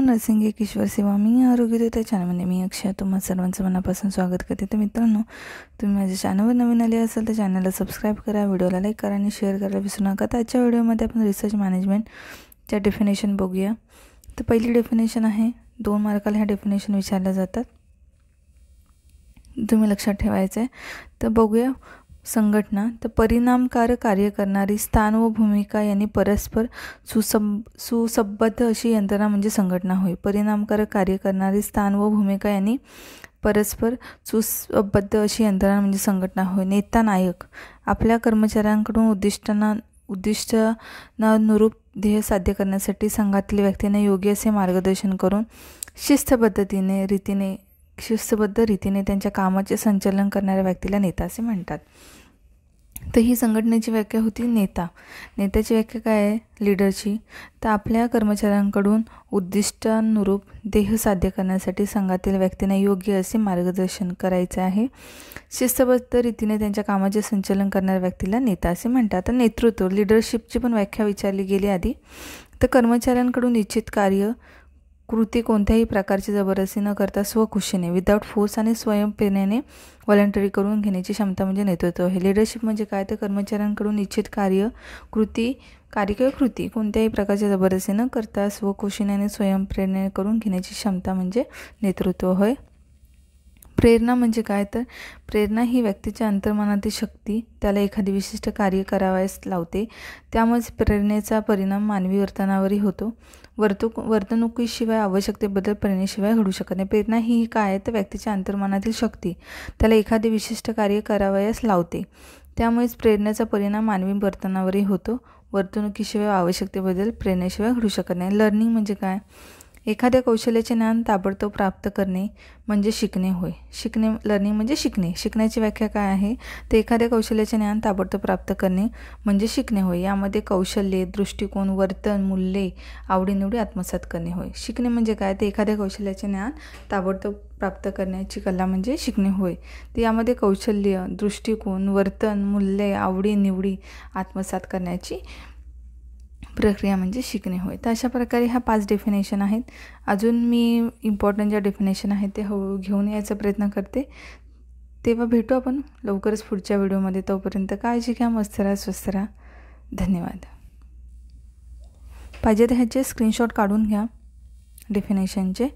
Nursing एक ईश्वर सेवा. मी आरोग्यदाता चॅनलमध्ये मी अक्षय तुम्हा सर्वांचं मनापासून स्वागत करते. तर मित्रांनो, तुम्ही माझ्या चॅनलवर नवीन आले असाल तर चॅनलला सबस्क्राईब करा, व्हिडिओला लाईक करा आणि शेअर करायला विसरू नका. तर आजच्या व्हिडिओमध्ये आपण रिसर्च मॅनेजमेंटच्या डेफिनेशन बघूया. तर पहिली डेफिनेशन आहे, 2 मार्काला ह्या डेफिनेशन विचारल्या जातात, तुम्ही लक्षात ठेवायचं आहे. तर बघूया. संघटना, तर परिणामकारक कार्य करणारी स्थान व भूमिका यांनी परस्पर सुसंबद्ध अशी यंत्रणा म्हणजे संघटना होय. परिणामकारक कार्य करणारी स्थान व भूमिका यांनी परस्पर सुसंबद्ध अशी यंत्रणा म्हणजे संघटना होय. नेता, नायक आपल्या कर्मचाऱ्यांकडून उद्दिष्टानुरूप ध्येय साध्य करण्यासाठी संघातील व्यक्तींना योग्य असे मार्गदर्शन करून शिस्तबद्ध रीतीने त्यांच्या कामाचे संचालन करणाऱ्या व्यक्तीला नेता असे म्हणतात. तर ही संघटनेची व्याख्या होती नेता. नेत्याची व्याख्या काय आहे लीडरची? तर आपल्या कर्मचाऱ्यांकडून उद्दिष्टानुरूप ध्येय साध्य करण्यासाठी संघातील व्यक्तींना योग्य असे मार्गदर्शन करायचे आहे. शिस्तबद्ध रीतीने त्यांच्या कामाचे संचालन करणाऱ्या व्यक्तीला नेता असे म्हणतात. तर नेतृत्व, लीडरशिपची पण व्याख्या विचारली गेली आधी. तर कर्मचाऱ्यांकडून इच्छित कार्य कृती कोणत्याही प्रकारची जबरदस्ती न करता स्वखुशीने विदाऊट फोर्स आणि स्वयंप्रेरणेने व्हॉलंटरी करून घेण्याची क्षमता म्हणजे नेतृत्व आहे. लीडरशिप म्हणजे काय? तर कर्मचाऱ्यांकडून इच्छित कार्य किंवा कृती कोणत्याही प्रकारची जबरदस्ती न करता स्वखुशीने आणि स्वयंप्रेरणेने करून घेण्याची क्षमता म्हणजे नेतृत्व होय. प्रेरणा म्हणजे काय? तर प्रेरणा ही व्यक्तीच्या अंतर्मनातील शक्ती त्याला एखादी विशिष्ट कार्य करावयास लावते. त्यामुळेच प्रेरणेचा परिणाम मानवी वर्तनावरही होतो. वर्तणुकीशिवाय आवश्यकतेबद्दल प्रेरणेशिवाय घडू शकत नाही. प्रेरणा ही काय आहे? तर व्यक्तीच्या अंतर्मनातील शक्ती त्याला एखादे विशिष्ट कार्य करावयास लावते. त्यामुळेच प्रेरणेचा परिणाम मानवी वर्तनावरही होतो. वर्तणुकीशिवाय आवश्यकतेबद्दल प्रेरणेशिवाय घडू शकत नाही. लर्निंग म्हणजे काय? एखाद्या कौशल्याचे ज्ञान ताबडतोब प्राप्त करणे म्हणजे शिकणे होय. लर्निंग म्हणजे शिकणे. शिकण्याची व्याख्या काय आहे? तर एखाद्या कौशल्याचे ज्ञान ताबडतोब प्राप्त करणे म्हणजे शिकणे होय. यामध्ये कौशल्ये, दृष्टिकोन, वर्तन, मूल्ये, आवडीनिवडी आत्मसात करणे होय. शिकणे म्हणजे काय? तर एखाद्या कौशल्याचे ज्ञान ताबडतोब प्राप्त करण्याची कला म्हणजे शिकणे होय. तर यामध्ये कौशल्य, दृष्टिकोन, वर्तन, मूल्ये, आवडीनिवडी आत्मसात करण्याची प्रक्रिया म्हणजे शिकणे होय. तर अशा प्रकारे ह्या 5 डेफिनेशन आहेत. अजून मी इम्पॉर्टंट ज्या डेफिनेशन आहेत ते हळूहळू घेऊन यायचा प्रयत्न करते. तेव्हा भेटू आपण लवकरच पुढच्या व्हिडिओमध्ये. तोपर्यंत काळजी घ्या, मस्त राहा, स्वस्थ राहा. धन्यवाद. पाहिजे तर ह्याचे स्क्रीनशॉट काढून घ्या डेफिनेशनचे.